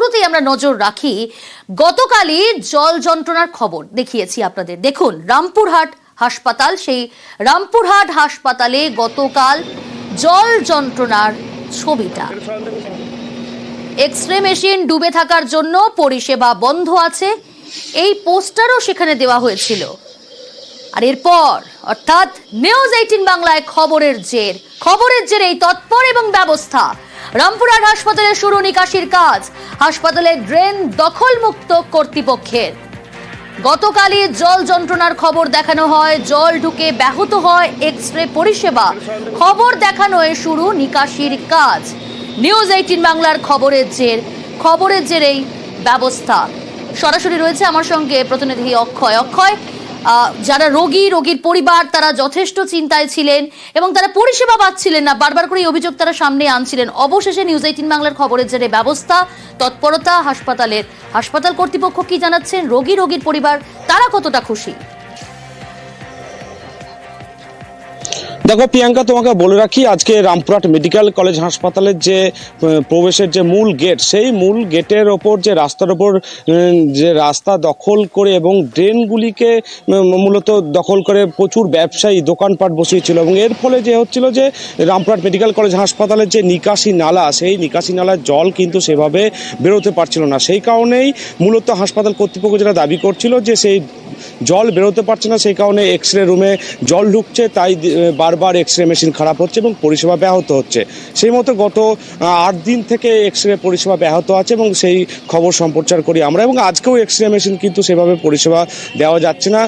শুরুতেই আমরা নজর রাখি, গতকালই জল যন্ত্রণার খবর দেখিয়েছি আপনাদের। দেখুন রামপুরহাট হাসপাতাল, সেই রামপুরহাট হাসপাতালে গতকাল জল যন্ত্রণার ছবিটা। এক্স-রে মেশিন ডুবে থাকার জন্য পরিষেবা বন্ধ আছে, এই পোস্টারও সেখানে দেওয়া হয়েছিল। আর এরপর অর্থাৎ নিউজ 18 বাংলায় খবরের জের এই তৎপর এবং ব্যবস্থা। রামপুরহাট হাসপাতালে শুরু নিকাশির কাজ, হাসপাতালের ড্রেন দখলমুক্ত কর্তৃপক্ষের। গতকালই জল যন্ত্রণার খবর দেখানো হয়, জল ঢুকে ব্যাহত হয় এক্স-রে পরিষেবা, খবর দেখানোয় শুরু নিকাশির কাজ। নিউজ 18 বাংলার খবরের জের এই ব্যবস্থা। সরাসরি রয়েছে আমার সঙ্গে প্রতিনিধি অক্ষয়। যারা রোগীর পরিবার তারা যথেষ্ট চিন্তায় ছিলেন এবং তারা পরিষেবা পাচ্ছিলেন না, বারবার করে অভিযোগ তারা সামনে আনছিলেন। অবশেষে নিউজ 18 বাংলার খবরের জেরে ব্যবস্থা, তৎপরতা হাসপাতাল কর্তৃপক্ষ কি জানাচ্ছেন, রোগীর পরিবার তারা কতটা খুশি? দেখো প্রিয়াঙ্কা, তোমাকে বলে রাখি, আজকে রামপুরহাট মেডিকেল কলেজ হাসপাতালের যে প্রবেশের যে মূল গেট, সেই মূল গেটের ওপর যে রাস্তার ওপর যে রাস্তা দখল করে এবং ড্রেনগুলিকে মূলত দখল করে প্রচুর ব্যবসায়ী দোকানপাট বসিয়েছিল এবং এর ফলে যে হচ্ছিল যে রামপুরহাট মেডিকেল কলেজ হাসপাতালের যে নিকাশি নালা, সেই নিকাশি নালার জল কিন্তু সেভাবে বেরোতে পারছিল না। সেই কারণেই মূলত হাসপাতাল কর্তৃপক্ষ যেটা দাবি করছিল যে সেই জল বেরোতে পারছে না, সেই কারণে এক্স-রে রুমে জল ঢুকছে, তাই বারবার এক্স-রে মেশিন খারাপ হচ্ছে এবং পরিষেবা ব্যাহত হচ্ছে। সেই মতো গত 8 দিন থেকে এক্স-রে পরিষেবা ব্যাহত আছে এবং সেই খবর সম্প্রচার করি আমরা। এবং আজকেও এক্স-রে মেশিন কিন্তু সেভাবে পরিষেবা দেওয়া যাচ্ছে না,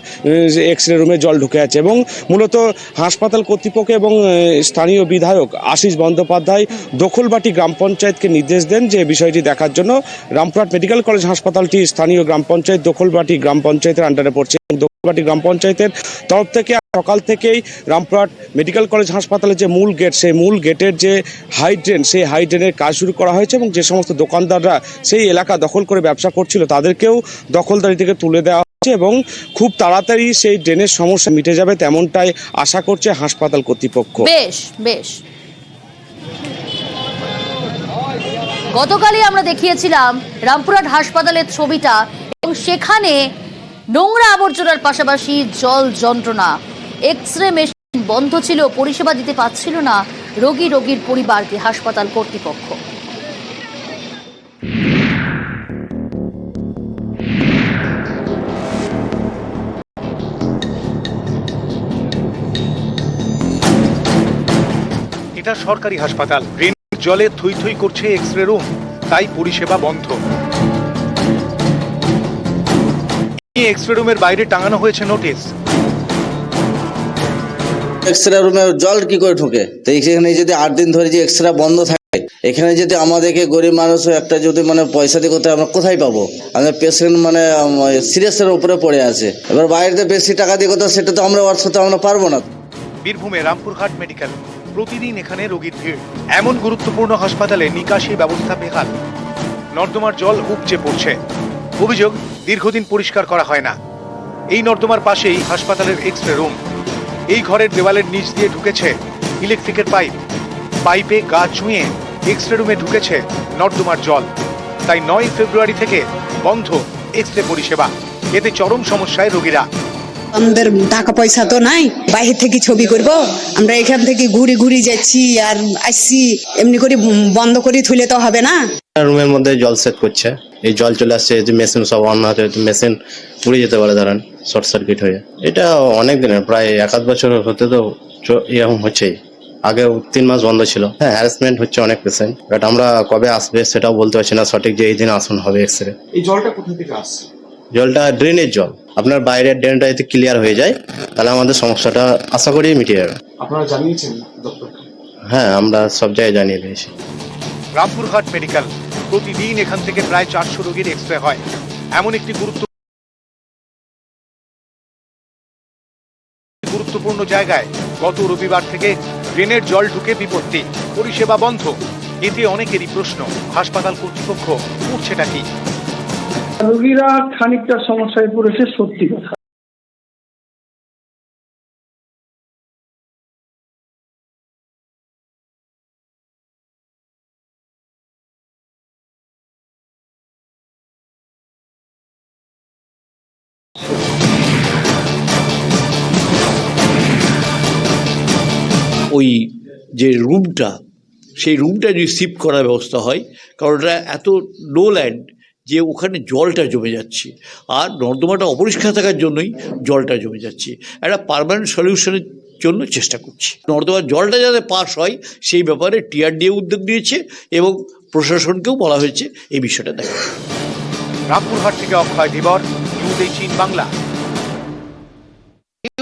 এক্স-রে রুমে জল ঢুকে আছে। এবং মূলত হাসপাতাল কর্তৃপক্ষ এবং স্থানীয় বিধায়ক আশিস বন্দ্যোপাধ্যায় দখলবাটি গ্রাম পঞ্চায়েতকে নির্দেশ দেন যে বিষয়টি দেখার জন্য। রামপুরহাট মেডিকেল কলেজ হাসপাতালটি স্থানীয় গ্রাম পঞ্চায়েত দখলবাটি গ্রাম পঞ্চায়েতের আন্ডারে পড়ছে। দখলবাটি গ্রাম পঞ্চায়েতের তরফ থেকে সকাল থেকেই রামপুরহাট মেডিকেল কলেজ হাসপাতালের যে মূল গেট, সেই মূল গেটের যে হাইড্রেন, সেই হাইড্রেনের কাজ শুরু করা হয়েছে এবং যে সমস্ত দোকানদাররা সেই এলাকা দখল করে ব্যবসা করছিল তাদেরকেও দখলদারি থেকে তুলে দেওয়া হচ্ছে এবং খুব তাড়াতাড়ি সেই ড্রেনের সমস্যা মিটে যাবে তেমনটাই আশা করছে হাসপাতাল কর্তৃপক্ষ। বেশ গতকালই আমরা দেখিয়েছিলাম রামপুরহাট হাসপাতালের ছবিটা এবং সেখানে নোংরা আবর্জনার পাশাপাশি জল যন্ত্রণা, এক্স-রে মেশিন বন্ধ ছিল, পরিষেবা দিতে পারছিল না রোগীর পরিবারকে হাসপাতাল কর্তৃপক্ষ। এটা সরকারি হাসপাতাল, ড্রেন জলে থই থই করছে এক্স-রে রুম, তাই পরিষেবা বন্ধ। এক্স-রে রুমের বাইরে টাঙানো হয়েছে নোটিশ। এক্সরে রুমে জল কি করে ঢোকে? তো এখানে যদি 8 দিন ধরে যে এক্সরে বন্ধ থাকে, এখানে যদি আমাদেরকে গরিব মানুষও একটা যদি পয়সা দিয়ে করতে, আমরা কোথায় পাবো? আমাদের পেশেন্ট সিরিয়াসের উপরে পড়ে আছে, এবার বাইরে বেশি টাকা দিয়ে করতে, সেটা তো আমরা আমরা পারবো না। বীরভূমে রামপুরহাট মেডিকেল, প্রতিদিন এখানে রোগীর ভিড়। এমন গুরুত্বপূর্ণ হাসপাতালে নিকাশি ব্যবস্থা বেহাল, নর্দমার জল উপচে পড়ছে। অভিযোগ, দীর্ঘদিন পরিষ্কার করা হয় না। এই নর্দমার পাশেই হাসপাতালের এক্স-রে রুম। এই ঘরের দেওয়ালের নিচ দিয়ে ঢুকেছে ইলেকট্রিকের পাইপে গা চুঁয়ে এক্স-রে রুমে ঢুকেছে নর্দমার জল। তাই 9 ফেব্রুয়ারি থেকে বন্ধ এক্স-রে পরিষেবা। এতে চরম সমস্যায় রোগীরা। আমাদের টাকা পয়সা তো নাই, বাইরে থেকে ছবি করব, আমরা এখান থেকে ঘুরি যাচ্ছি আর আসছি, এমনি করে বন্ধ করে থুলে তো হবে না। রুমের মধ্যে জল সেট করছে, এই জল চলে আসছে, যে মেশিন সব অন আছে, মেশিন পুড়ে যেতে পারে, ধরেন শর্ট সার্কিট হয়ে। এটা অনেক দিনের, প্রায় 1-8 বছর হতে তো এরকম হচ্ছেই। আগে 3 মাস বন্ধ ছিল। হ্যাঁ, হ্যারাসমেন্ট হচ্ছে অনেক পেশেন্ট, বাট আমরা কবে আসবে সেটাও বলতে পারছি না সঠিক, যে এই দিন আসুন হবে এক্সরে। এই জলটা কোথা থেকে আসছে? জলটা ড্রেনের জল। আপনার বাইরের ড্রেনটা যদি ক্লিয়ার হয়ে যায় তাহলে আমাদের সমস্যাটা আশা করি মিটে যাবে। আপনারা জানিয়েছেন ডক্টরকে? হ্যাঁ, আমরা সব জায়গায় জানিয়ে দিয়েছি। রামপুরহাট মেডিকেল, প্রতিদিন এখান থেকে প্রায় 400 রোগীর এক্স-রে হয়। এমন একটি গুরুত্বপূর্ণ জায়গায় গত রবিবার থেকে ড্রেনের জল ঢুকে বিপত্তি, পরিষেবা বন্ধ। এতে অনেকেরই প্রশ্ন, হাসপাতাল কর্তৃপক্ষ করছেটা কি? রোগীরা খানিকটা সমস্যায় পড়েছে, সত্যি কথা। ওই যে রুমটা, সেই রুমটা যদি শিফট করার ব্যবস্থা হয়, কারণ ওটা এত লো ল্যান্ড যে ওখানে জলটা জমে যাচ্ছে, আর নর্দমাটা অপরিষ্কার থাকার জন্যই জলটা জমে যাচ্ছে। একটা পার্মানেন্ট সলিউশনের জন্য চেষ্টা করছি। নর্দমার জলটা যাতে পাস হয় সেই ব্যাপারে টিআরডিএ উদ্যোগ নিয়েছে এবং প্রশাসনকেও বলা হয়েছে এই বিষয়টা দেখা। রামপুরহাট থেকে অক্ষয় ধীবর, নিউজ 18 বাংলা।